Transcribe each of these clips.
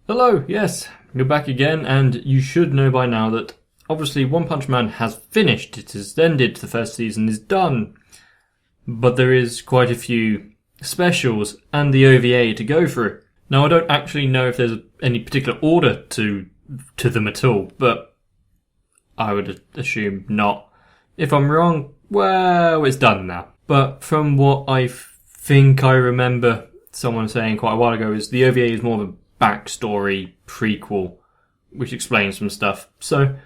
Hello, yes, you're back again, and you should know by now that obviously One Punch Man has finished. It has ended. The first season is done. But there is quite a few specials and the OVA to go through. Now, I don't actually know if there's any particular order to them at all, but I would assume not. If I'm wrong, well, it's done now. But from what I think I remember someone saying quite a while ago, is the OVA is more of a backstory prequel, which explains some stuff. So,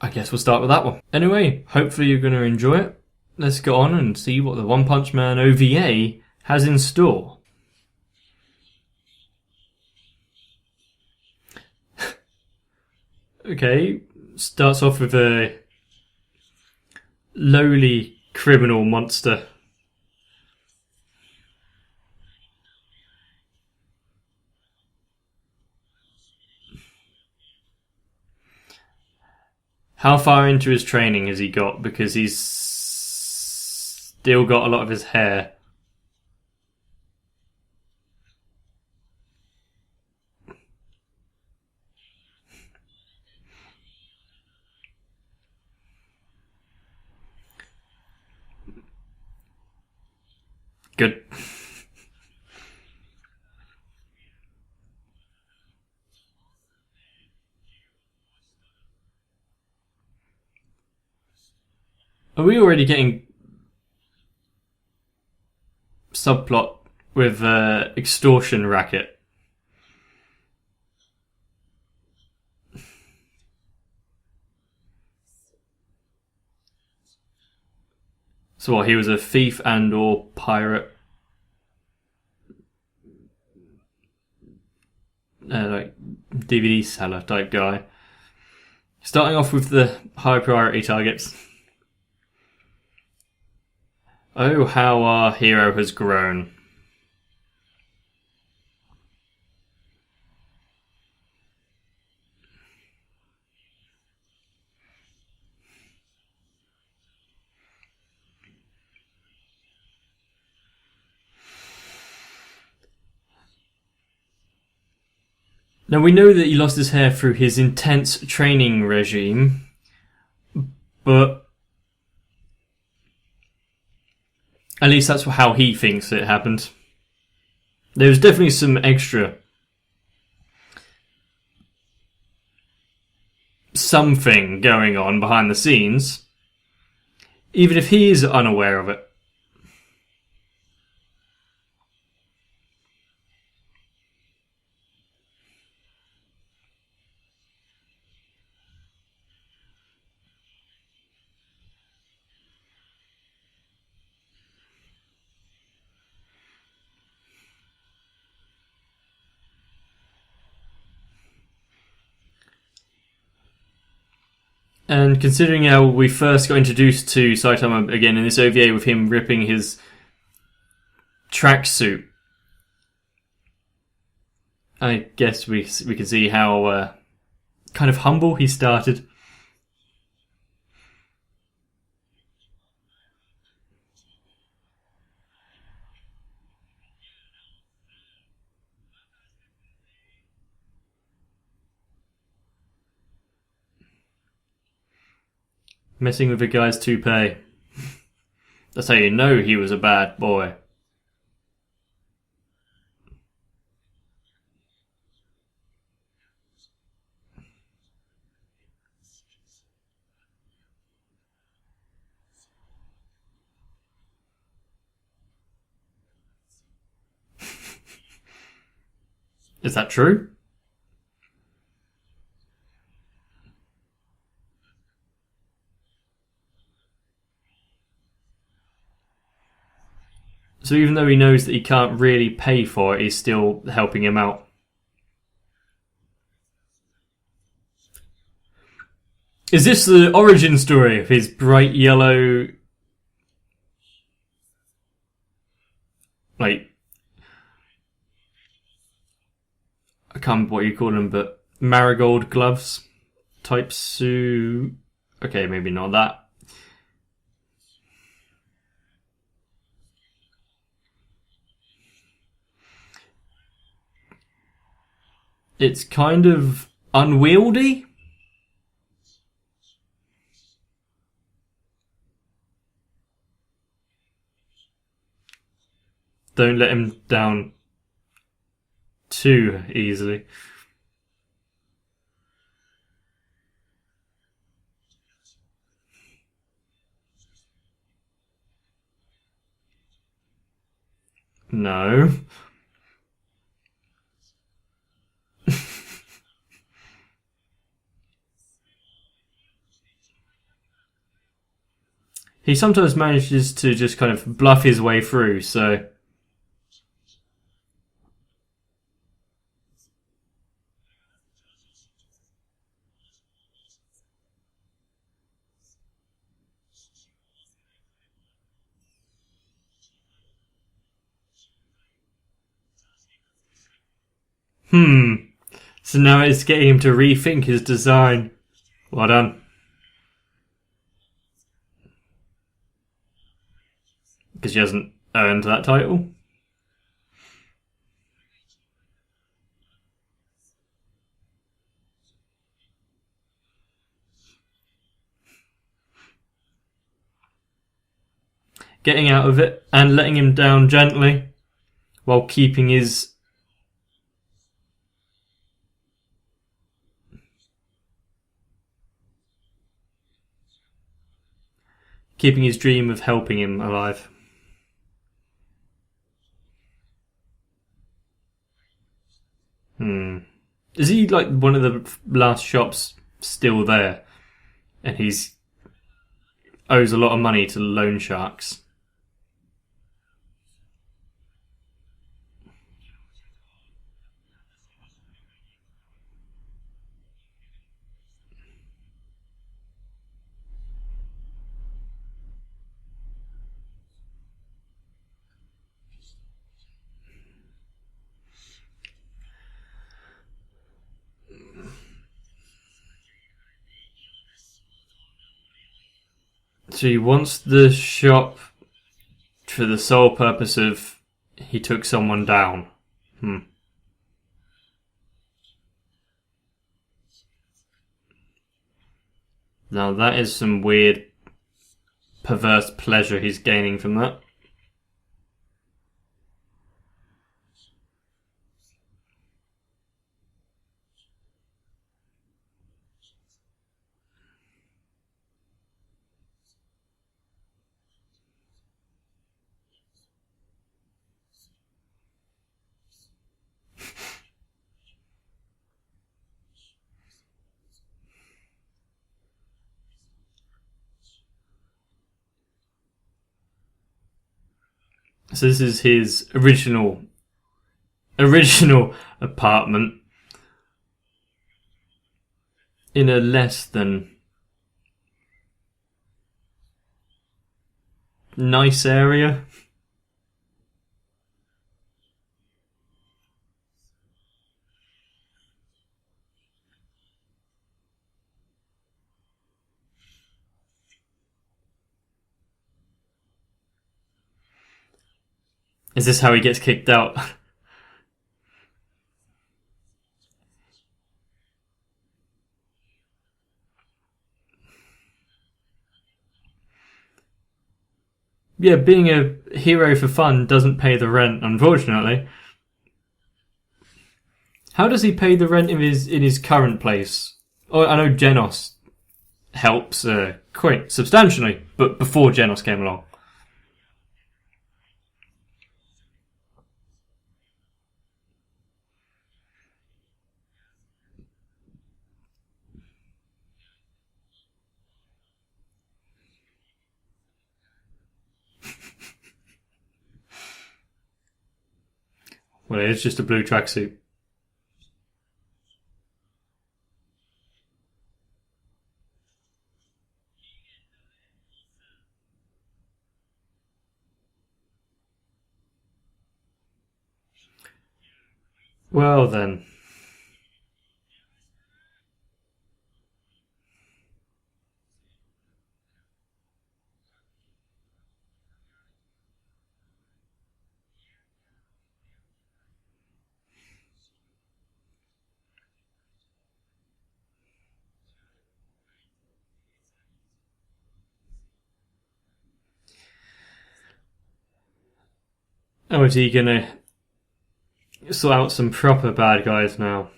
I guess we'll start with that one. Anyway, hopefully you're going to enjoy it. Let's go on and see what the One Punch Man OVA has in store. Okay, starts off with a lowly criminal monster. How far into his training has he got? Because he's still got a lot of his hair. Good. Are we already getting subplot with extortion racket? So what, he was a thief and or pirate? Like DVD seller type guy. Starting off with the high priority targets. Oh, how our hero has grown. Now, we know that he lost his hair through his intense training regime, but at least that's how he thinks it happened. There's definitely some extra something going on behind the scenes, even if he is unaware of it. And considering how we first got introduced to Saitama again in this OVA with him ripping his tracksuit, I guess we can see how kind of humble he started. Messing with a guy's toupee. That's how you know he was a bad boy. Is that true? So even though he knows that he can't really pay for it, he's still helping him out. Is this the origin story of his bright yellow... like... I can't remember what you call them, but marigold gloves type suit. Okay, maybe not that. it's kind of unwieldy. Don't let him down too easily. No. He sometimes manages to just kind of bluff his way through, so... So now it's getting him to rethink his design. Well done. Because he hasn't earned that title. Getting out of it and letting him down gently while keeping his dream of helping him alive. Is he like one of the last shops still there? And he's owes a lot of money to loan sharks. So he wants the shop for the sole purpose of he took someone down. Now that is some weird, perverse pleasure he's gaining from that. So this is his original apartment in a less than nice area. Is this how he gets kicked out? Yeah, being a hero for fun doesn't pay the rent, unfortunately. How does he pay the rent in his current place? Oh, I know Genos helps quite substantially, but before Genos came along. Well, it's just a blue tracksuit. Well then. Oh, is he gonna sort out some proper bad guys now?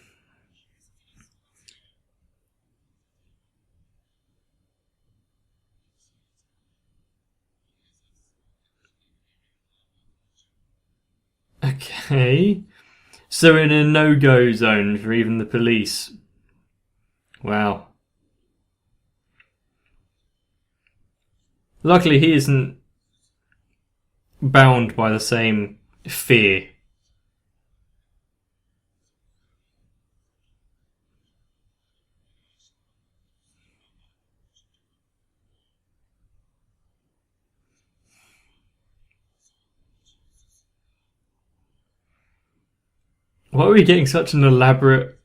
Okay. So in a no-go zone for even the police. Wow. Luckily he isn't bound by the same fear. Why are we getting such an elaborate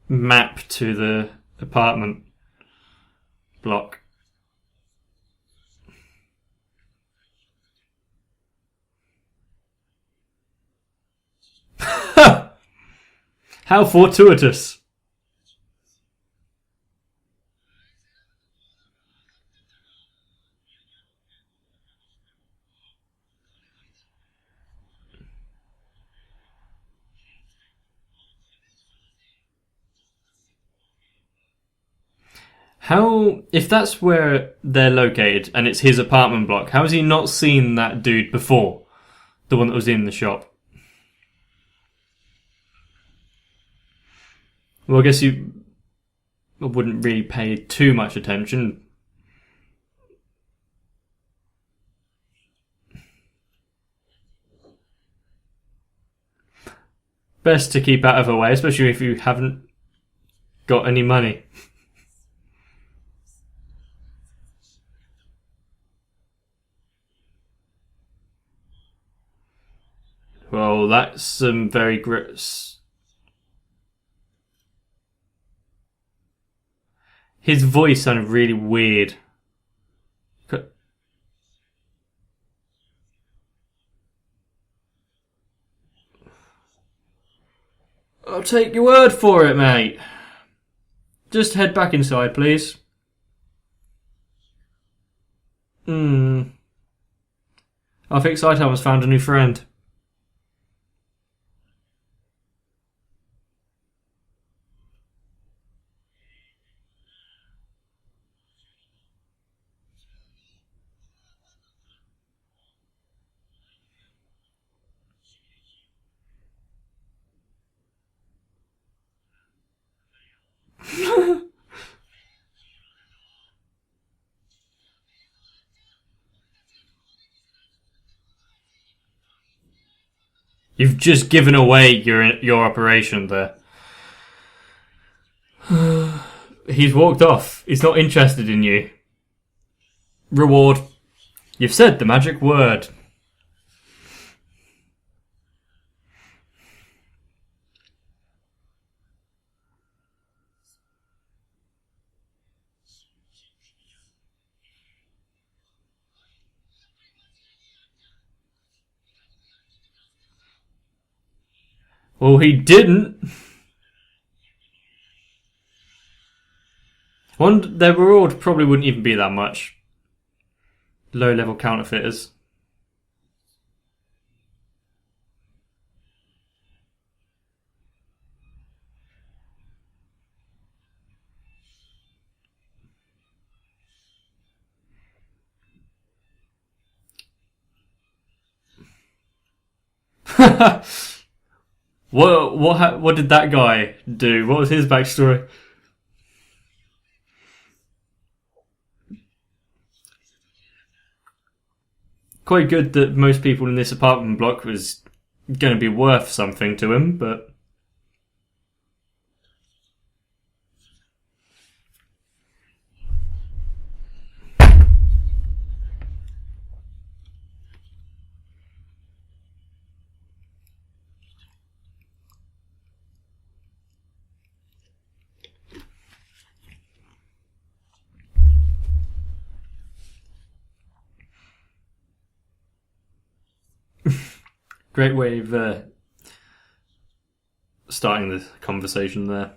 map to the apartment block? How fortuitous. How, if that's where they're located and it's his apartment block, how has he not seen that dude before? The one that was in the shop? Well, I guess you wouldn't really pay too much attention. Best to keep out of her way, especially if you haven't got any money. Well, that's some very gross. His voice sounded really weird. I'll take your word for it, mate. Just head back inside, please. I think Saitama has found a new friend. You've just given away your operation there. He's walked off. He's not interested in you. Reward. You've said the magic word. Well, he didn't. Their reward probably wouldn't even be that much. Low-level counterfeiters. What did that guy do? What was his backstory? Quite good that most people in this apartment block was going to be worth something to him, but great way of starting the conversation there.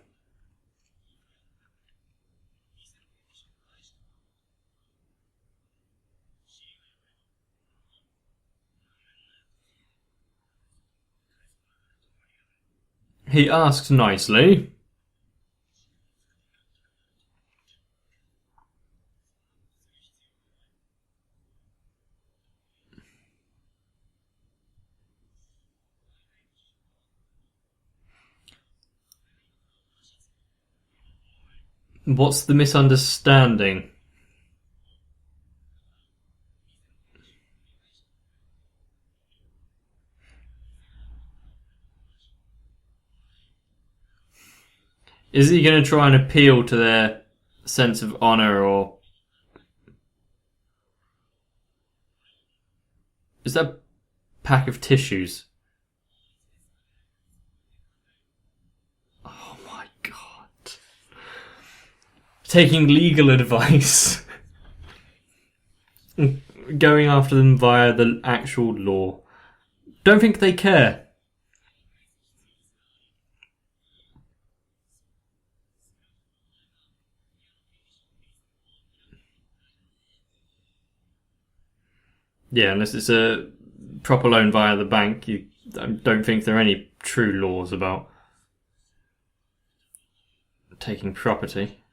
He asks nicely. What's the misunderstanding? Is he going to try and appeal to their sense of honour, or is that a pack of tissues? Oh my god. Taking legal advice. Going after them via the actual law. Don't think they care. Yeah, unless it's a proper loan via the bank, you don't think there are any true laws about taking property.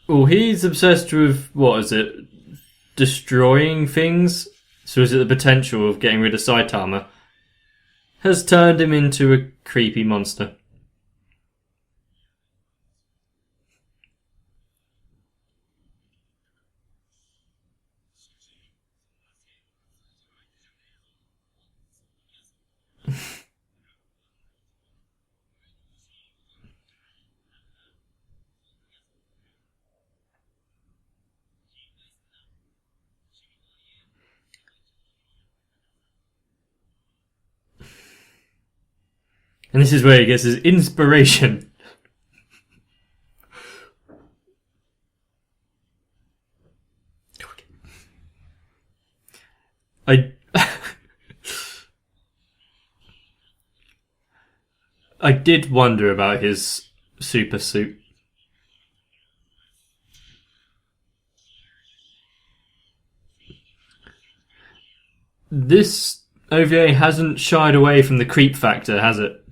Well, he's obsessed with, what is it, destroying things? So is it the potential of getting rid of Saitama? Has turned him into a creepy monster. And this is where he gets his inspiration. I I did wonder about his super suit. This OVA hasn't shied away from the creep factor, has it?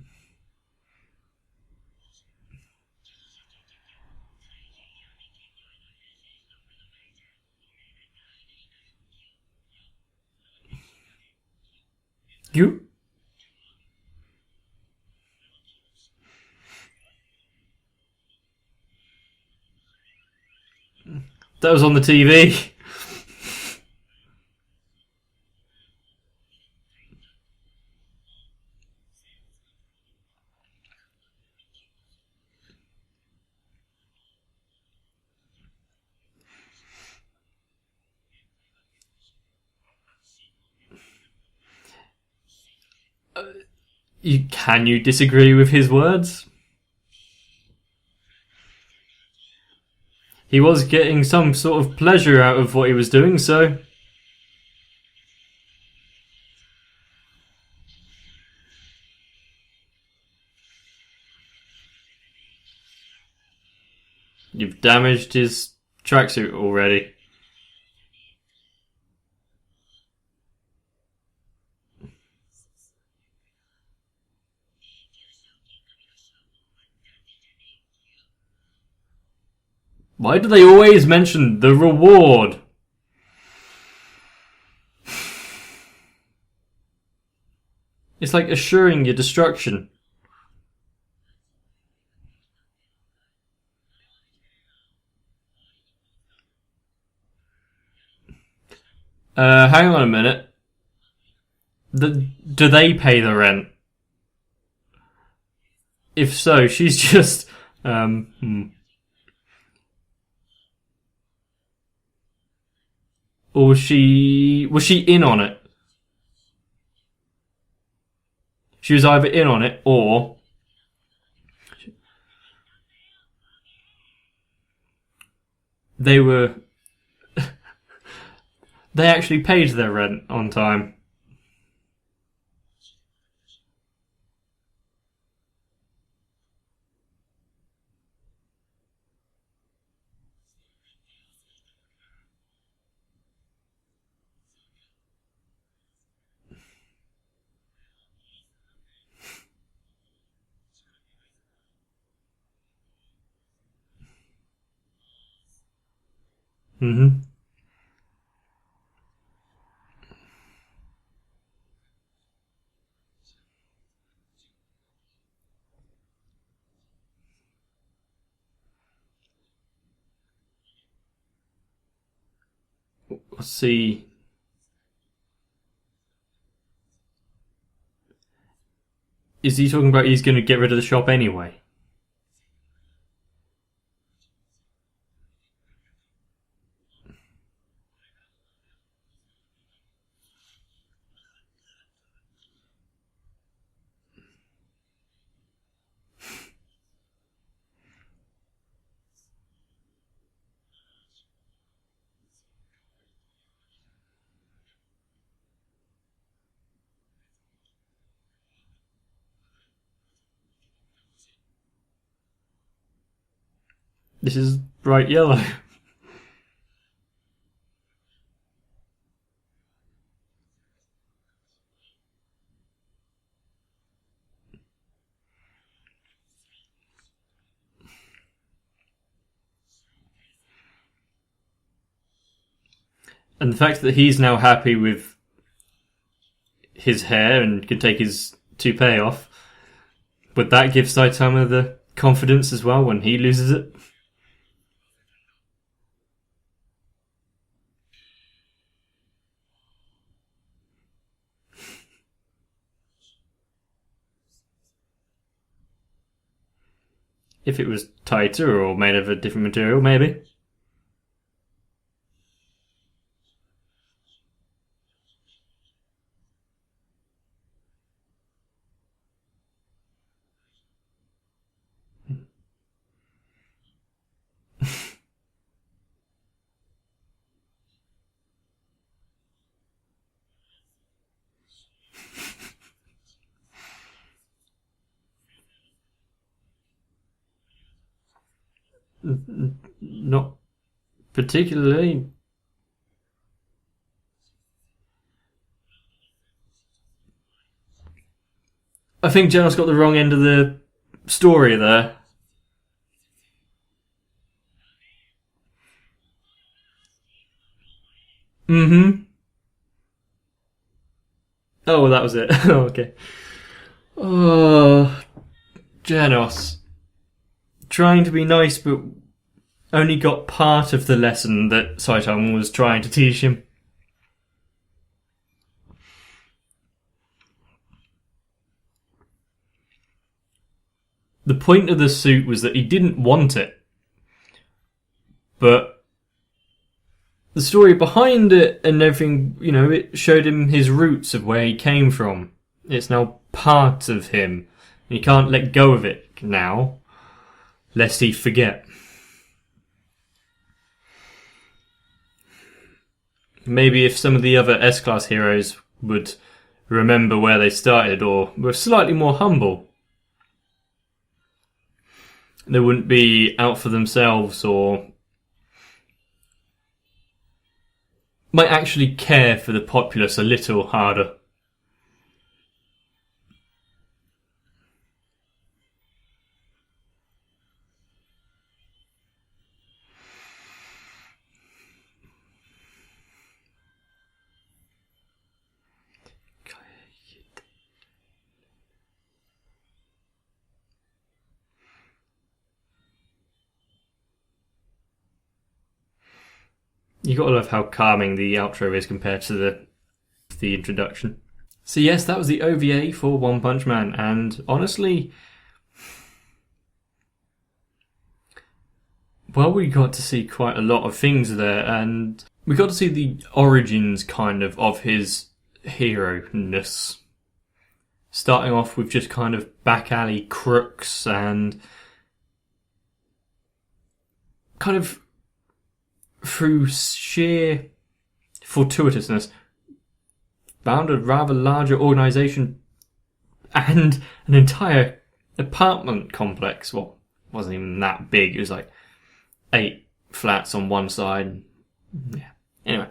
You? That was on the TV. Can you disagree with his words? He was getting some sort of pleasure out of what he was doing, so... You've damaged his tracksuit already. Why do they always mention the reward? It's like assuring your destruction. Hang on a minute. Do they pay the rent? If so, she's just... Or was she in on it? She was either in on it or they were... They actually paid their rent on time. Mm-hmm. Let's see. Is he talking about he's going to get rid of the shop anyway? This is bright yellow. And the fact that he's now happy with his hair and can take his toupee off, would that give Saitama the confidence as well when he loses it? If it was tighter or made of a different material, maybe. Not particularly. I think Janos got the wrong end of the story there. Mm-hmm. Oh, well, that was it. Oh, okay. Oh, Janos. Trying to be nice, but only got part of the lesson that Saitama was trying to teach him. The point of the suit was that he didn't want it. But the story behind it and everything, it showed him his roots of where he came from. It's now part of him. He can't let go of it now, lest he forget. Maybe if some of the other S-Class heroes would remember where they started or were slightly more humble, they wouldn't be out for themselves or might actually care for the populace a little harder. You gotta love how calming the outro is compared to the introduction. So yes, that was the OVA for One Punch Man, and honestly, well, we got to see quite a lot of things there, and we got to see the origins kind of his hero-ness. Starting off with just kind of back alley crooks and kind of through sheer fortuitousness found a rather larger organisation and an entire apartment complex. Well, it wasn't even that big. It was like 8 flats on one side. Yeah. Anyway,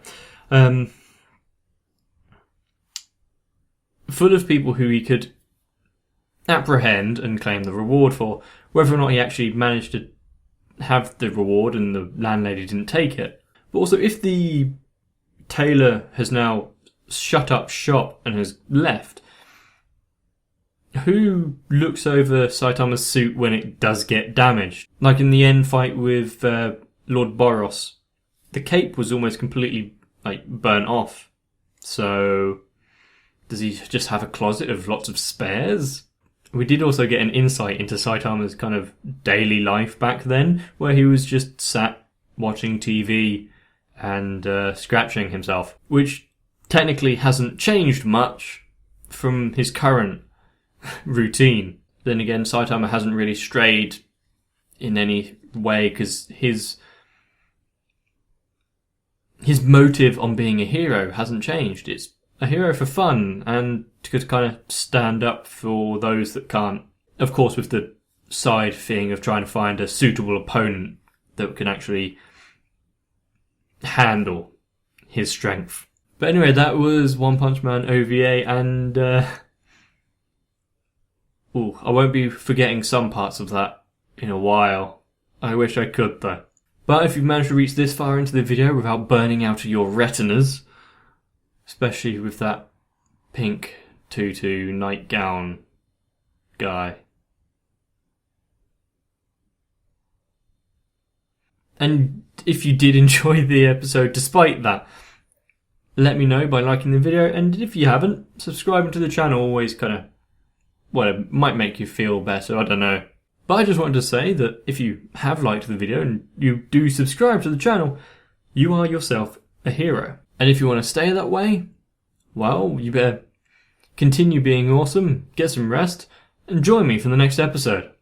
full of people who he could apprehend and claim the reward for. Whether or not he actually managed to have the reward and the landlady didn't take it, But also, if the tailor has now shut up shop and has left, who looks over Saitama's suit when it does get damaged? Like in the end fight with Lord Boros, the cape was almost completely burnt off. So does he just have a closet of lots of spares? We did also get an insight into Saitama's kind of daily life back then, where he was just sat watching TV and scratching himself, which technically hasn't changed much from his current routine. Then again, Saitama hasn't really strayed in any way, because his motive on being a hero hasn't changed. It's a hero for fun and to kind of stand up for those that can't. Of course, with the side thing of trying to find a suitable opponent that can actually handle his strength. But anyway, that was One Punch Man OVA, and I won't be forgetting some parts of that in a while. I wish I could, though. But if you've managed to reach this far into the video without burning out your retinas, especially with that pink tutu nightgown guy. And if you did enjoy the episode despite that, let me know by liking the video, and if you haven't, subscribing to the channel always kind of, well, it might make you feel better, I don't know. But I just wanted to say that if you have liked the video and you do subscribe to the channel, you are yourself a hero. And if you want to stay that way, well, you better continue being awesome, get some rest, and join me for the next episode.